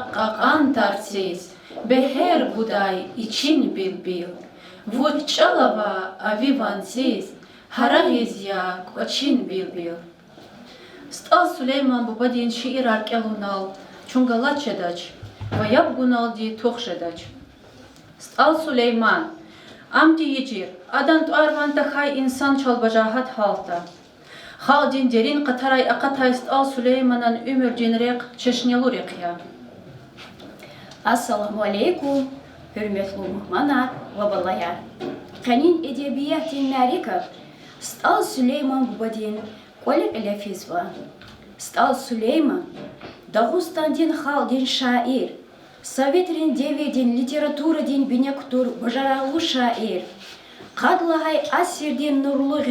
Aqaqan tarsiz, beher buday için bilbil. Vut çalava avivansiz, haragiz ya koçin bilbil. Stal Süleyman babadin şiir arkelunal, çungalaçedaç, vayab gunal di toxşedaç. Stal Süleyman, amdi yicir, adan tuarvan takhay insan çalbacahat halta. Haldin derin qataray aqatay Stal Süleyman'ın ömür cinrek çeşnelurek ya. Assalamu alaikum, hürmetli muhmanar ve balayar. Kanin edebiyatin narikab, Stal Süleyman babadin kolek elefizva. Stal Süleyman, Dağustan'din haldin şair, Sovetrin devedin literaturatin binektur bajaralı şair, Kadlahay asirdin nurluğu,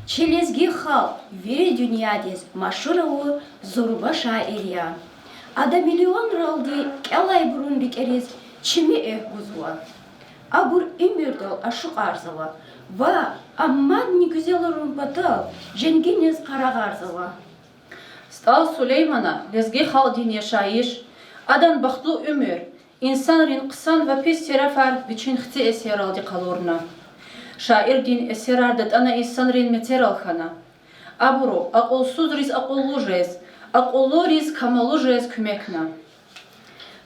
Çelezgi halk, veri dünyadis maşhuravu zoruba şair ya. Ada milyon raldi kelay burun bikeriz çimi buzva. Abur imirdal aşık arzava. Va ammad ne güzel rumpatal jenginiz kara arzava. Stal Süleyman'a lezgi haldin yaşayış, adan baxtlu ömür, insanların kısan ve pis terafar biçin xti eser aldı kaloruna. Şair din eser ardat ana insanların meter alxana. Aburo, aqolsuz riz aqollu jez, aqollu riz kamalu jez kümekna.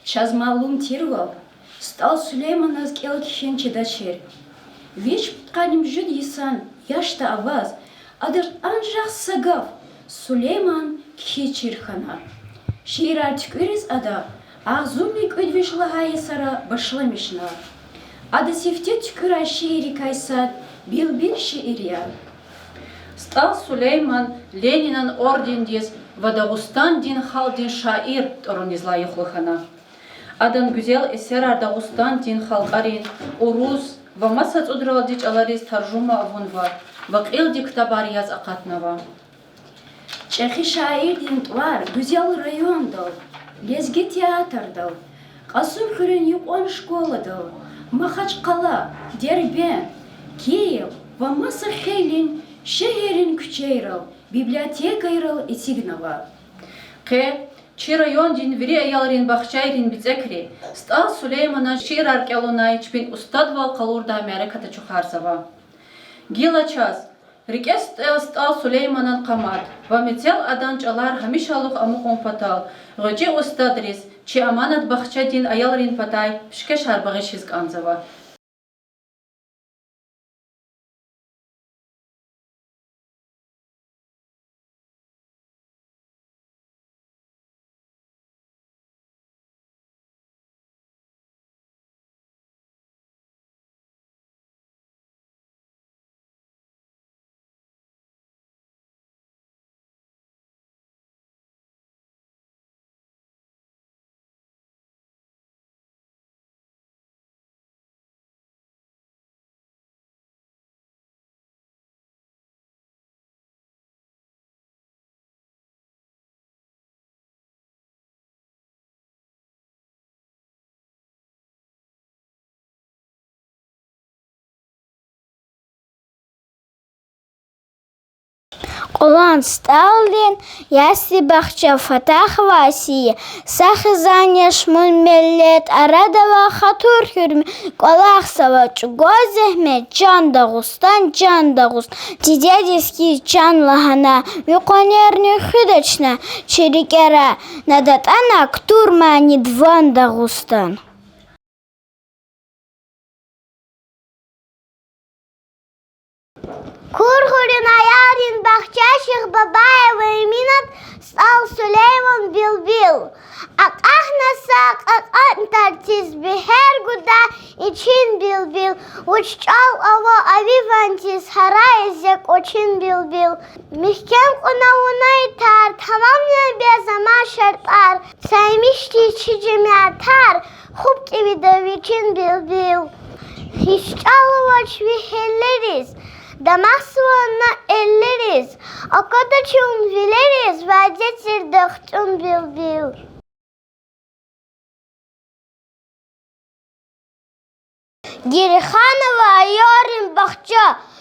Çazmalum tirval, Stal Süleyman az kelkişen çedaşer. Veç kanim jüd yisan, yaşta avaz, adır ancak sagav, Süleyman kişirxana. Şiir artıkırız ada, ağzumlik ödveşla hayesara başlamışna. Ada sifte tüküra şiiri kaysat, bilbil şiir ya. Stal Süleyman Lenin'in ordindiz ve Dağustan din haldin şair toronizlayıqlıxana. Adan güzel eser Dağustan din halqarin, Uruz ve Masat udraldiç alariz tarjuma avunva ve qildi ktabar yaz aqatnava. Çehi şair din var, güzel rayon dal, lezgi tiyatr dal, Kasım Kırın yukon şkola dal, Mahaçkala, Derben, Kiev ve Masakhelin şehrin küçeyral, bibliotekayral etignava. Qe çi rayon din veri ayalrin baxçayrin bizekri, Stal Süleyman'a şiir arkelunayç bin ustad val qalurda Amerikata çuxarsava. Gila çaz, Rikes Stal Süleyman'ın qamat ve metel adanç alar hamişalık amu konpatal, gıcı ustadriz, çi amanat baxça din ayalrin patay, pişkeş harbağı şizk anzava. Olan Stalin, ясли бахча Фатах Васии, Сахизания шмун меллет, Арадова хатур хюрми, Колахсова Чугозехме, Чан Дагустан, Тидядиский Чан Лагана, Виконерни Хидочна, Черикера, Надатана, Ктурмани Дван Дагустан. Kurhurun ayarin bahçeşik babaya minat Stal Süleyman bilbil. Akahnasak akantartiz biher guda için bilbil. Uççal ava avivantiz harayezek için bilbil. Mihkem kunavuna itar tamamlayan bir zaman şartlar. Saymıştı içicim yatar. Hub gibi de için bilbil. Hiççal vaç vihelleriz. Damasıvanna elleriz, akadaçım vileriz, vazgeçir döktüm bilbil. Girixanova yarın bahçe,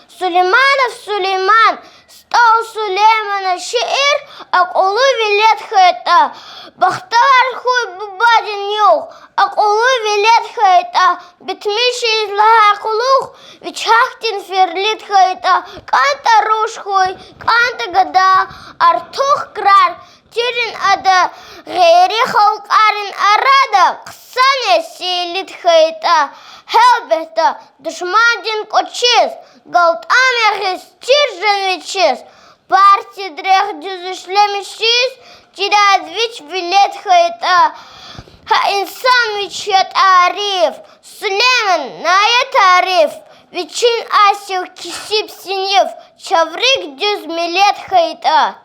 Süleymanov Süleyman, Стал Сулеймана шиир, акулу велет хайта. Бахтавар хуй бубадин юх, акулу велет хайта. Битмиши излага акулух, вичахтин ферлит хайта. Канта руш хуй, канта гада, артух крар. Тирин ада, гейри халкарин арада, ксане силит хайта. Хелбета, душмадин кочиз, галт амехис, тиржен вичиз. Парти дрех дюзушлемишиз, тирад вич билет хайта. Ха инсан вичет ариф, Сулейман ная тариф. Вичин асил кисип синев, чаврик дюз милет хайта.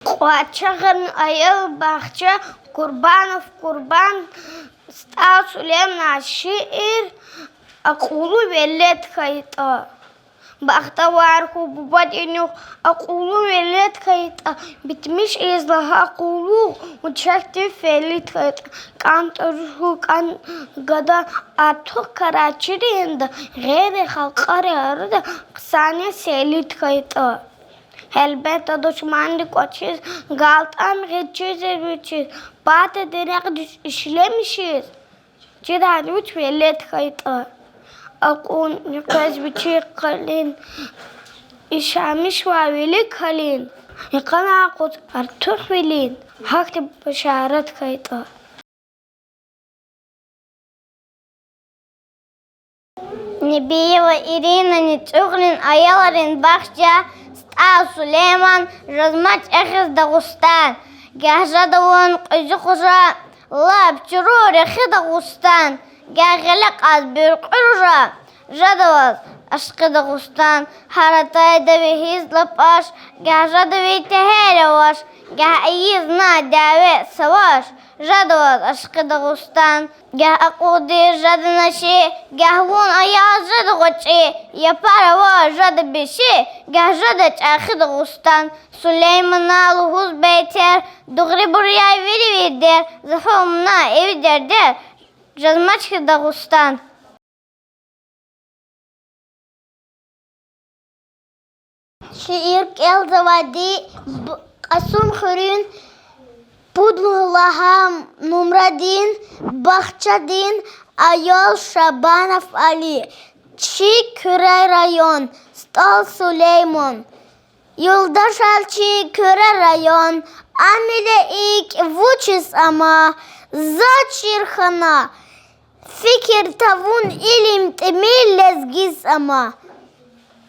Куачаган аял бахча, Курбанов курбан, стал Сулейман шиир, акулу велет хайта. Бахтавар ху бубадинюх, акулу велет хайта. Битмиш излага акулу, учахти фелит хайта. Кантарху кан гада артух карачиринда, гейре халкари арада, ксане селит хайта. Elbette düşmanlık açız, galtam geçiz geçiz. Batı direk işlemişiz. Cidan üç velet kayıta. Akun kız biçi kalin. İşamış vavili kalin. Yakana akut artık velin. Hakkı başaret kayıta. Небиева Ирина Нечухлин аяларин бахча стал Сулейман размать эхес Дагустан. Гяжадавон кызыкужа лап чуру рехи Дагустан. Гягелек аз бюркуржа жадаваз ашкы Дагустан. Харатай давихиз лапаш гяжадавей техереваш. Гяйиз на даве саваш. Жадаваз ашкы Дагустан. Гя акуди жаднаши, гяхвун аяз жадгочи, япарава жадбиши, гя жадач ахи Дагустан. Сулейман алухуз бейтер, дугри буряй вири видер, зафамна евидердер, жадмачки Дагустан. Şiir kel zavadi, asum khurun, Пудлаха Нумрадин, Бахчадин, Ayol Шабанов Али. Çi Köre rayon, Stol Süleyman. Yoldaş Alçı Köre rayon, Amile ilk vuçis ama, Zaçirhana. Fikir tavun ilim temil lezgiz ama.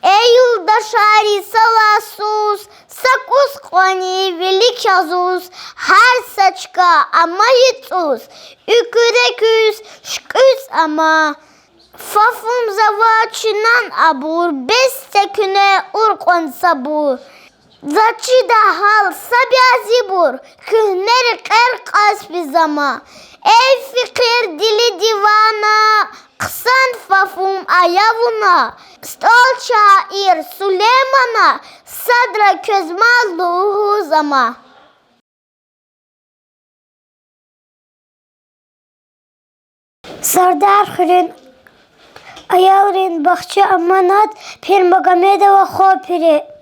Ey yoldaşari salasus, Sakus kwani velik yazuz, her saçka ama yituz, üküreküz, şküz ama. Fafum zavaçınan abur, besteküne urkon sabur. Zaçı da hal sabya zibur, kühneri kerkas bizama. Ey fikir dili divana, kısan fafum ayavuna. Stol şair Süleyman'a, sadra közmazluğu zama. Sardar Hırın, Ayalrin Bahçe Amanat, Pirmagomedova Khopiri.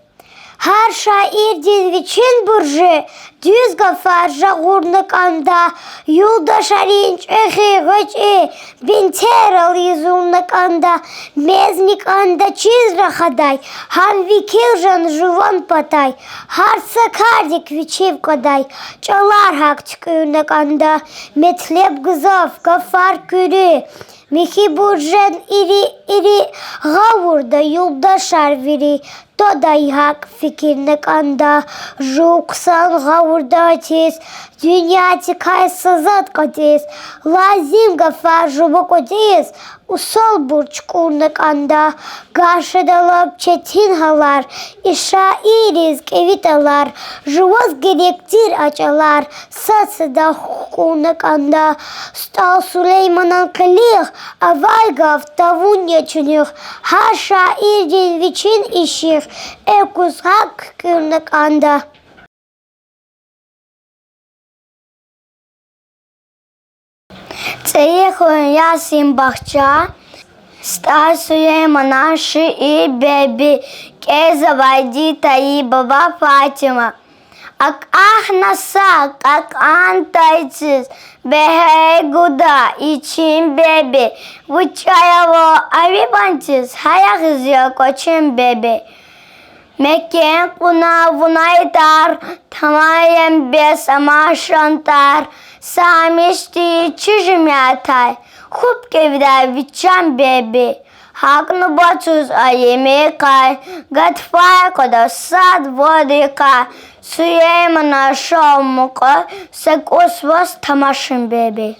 Her şair dilviçin burcu, düz gafar jağurnik anda, yoldaş arinç ehi gıçı, binteral yüzulnik anda, meznik anda çiz rahaday, han vikiljan juvan patay, har sakardik viçiv kaday, çalar hak çıkıyunik anda, metlep gızaf gafar kürü, Mihi burjan iri gavurda yoldaş arviri, Today hak fikirnek anda, Juksan gavurda atis, Dünya tikay sazat katis, Lazim gafar jubuk otis, Usal burç kurnek anda, Gaşadalap çetin halar, İşairiz kevitalar, Juvaz gerektir açalar, Satsıda kurnek anda, Stal Süleyman'ın kalih, Avalgav tavun yaşınık, Her şair dilviçin işir, Ekuz hak kurnek anda. Цеехуэн ясим бахча, Ста Сулеймана ши беби, кезавайди таи баба Фатима. Ак наса, как антайциз, бехе гуда, ичин беби, вучаяво авибантиз, хаягызя кочин беби. Mekken kuna vunaytar, tamayen bes amaşantar, samişti çüjüm yatay, хуп кевда вичам беби, хакну бацуз аемекай, гатфай кода сад водика, Сулеймана шомука, сек освас тамашин беби.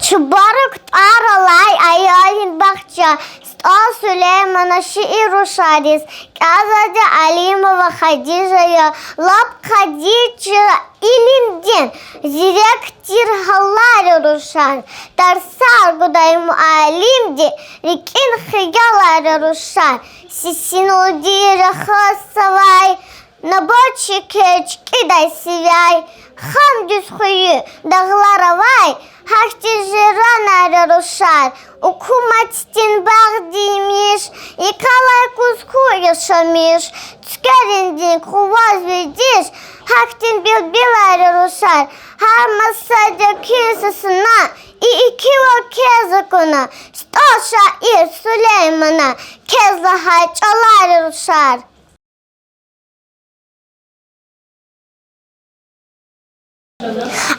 Çubarık aralay ayalin bakça, Stol Süleyman'a şiir uşarız, Kazadı Alimova Hadija'ya, Lap Hadica ilimdin, Zirektir hallar ruşar, Darsal guday mualimdi, Rikin hıyalar ruşar, Sisin udiri khasavay, Nabotçi keç kiday sivay, Hamdüz huyu dağlara vay, Haktijirana ruşar, Ukumatin bağdıymış, Yıkalay kuzku yaşamış, Tükerindin kuvaz vedir, Haktin bilbiler ruşar, Her masada kesesine, İki o kezakuna, Stol şair Süleyman'a, Kezlahay çalar ruşar.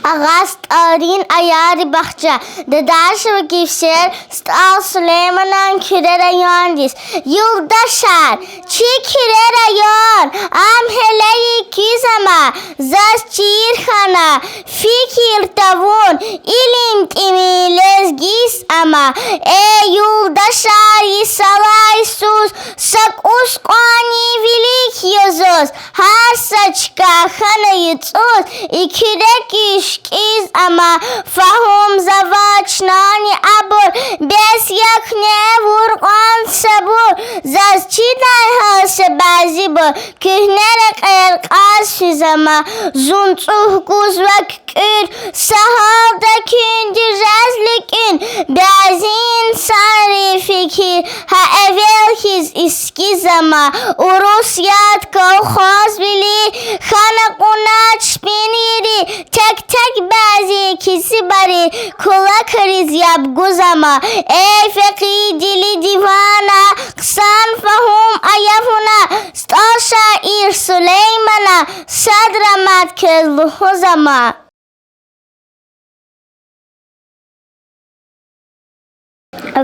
Ağast arin ayarı bahçe, Dadaş ve gifşer, Stol Süleyman'ın kirere yandis, Yıldaşar, çi kirere yan, Am heleyi kizama, Zaz çirhana, Fikir tavun, İlim timiles gis ama, Yıldaşar yisalay sus, Sak uskani vilik yazız, Har saçka hana yıtsuz, İkide kişkiz ama fahum zavaçnani abur bes yak ne vurgan sabur zaz çiday hası bazı bu kühnerek erkas füzama zuntuh guz ve kükür sahalda kündü rezlikin bazı insan fikir ha evvel his iskiz ama urusyat kolhoz bili hana kunaç biniri tek tek bazı kisi bari kula kriz yap guzama ey feki dili divana kısan fahum ayafuna Stol şair Süleyman'a sadramat kezluhu zama.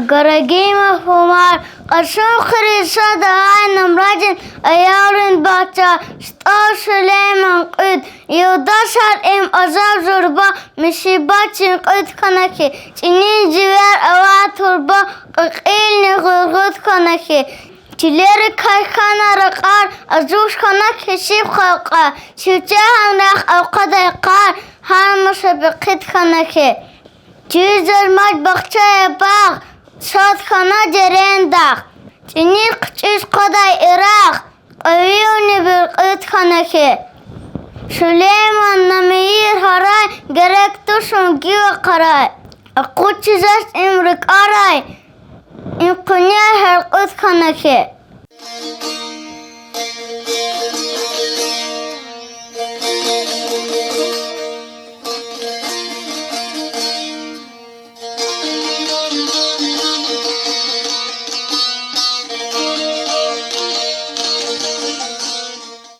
Garagi mahfumar Qasım khirisa da namrajin ayarın bahça Stol Süleyman qid Yıldaşar em azar zorba Misibatin qid kanaki Çinin ziver ava turba Qilni gırgıt kanaki Çileri kaykana rakar Azuş kana kesip khalqa Çivçe hamrak avqaday qar Halmışa biqid kanaki Çizilmaz bahçaya bak Satkana derendaq Çinir qıçız qaday Irak Qaviyoni bir qıt kanaki Süleyman namiyir haray Gerek tuşun gibi qaray Aquçizas imrik aray İmkunya her qıt kanaki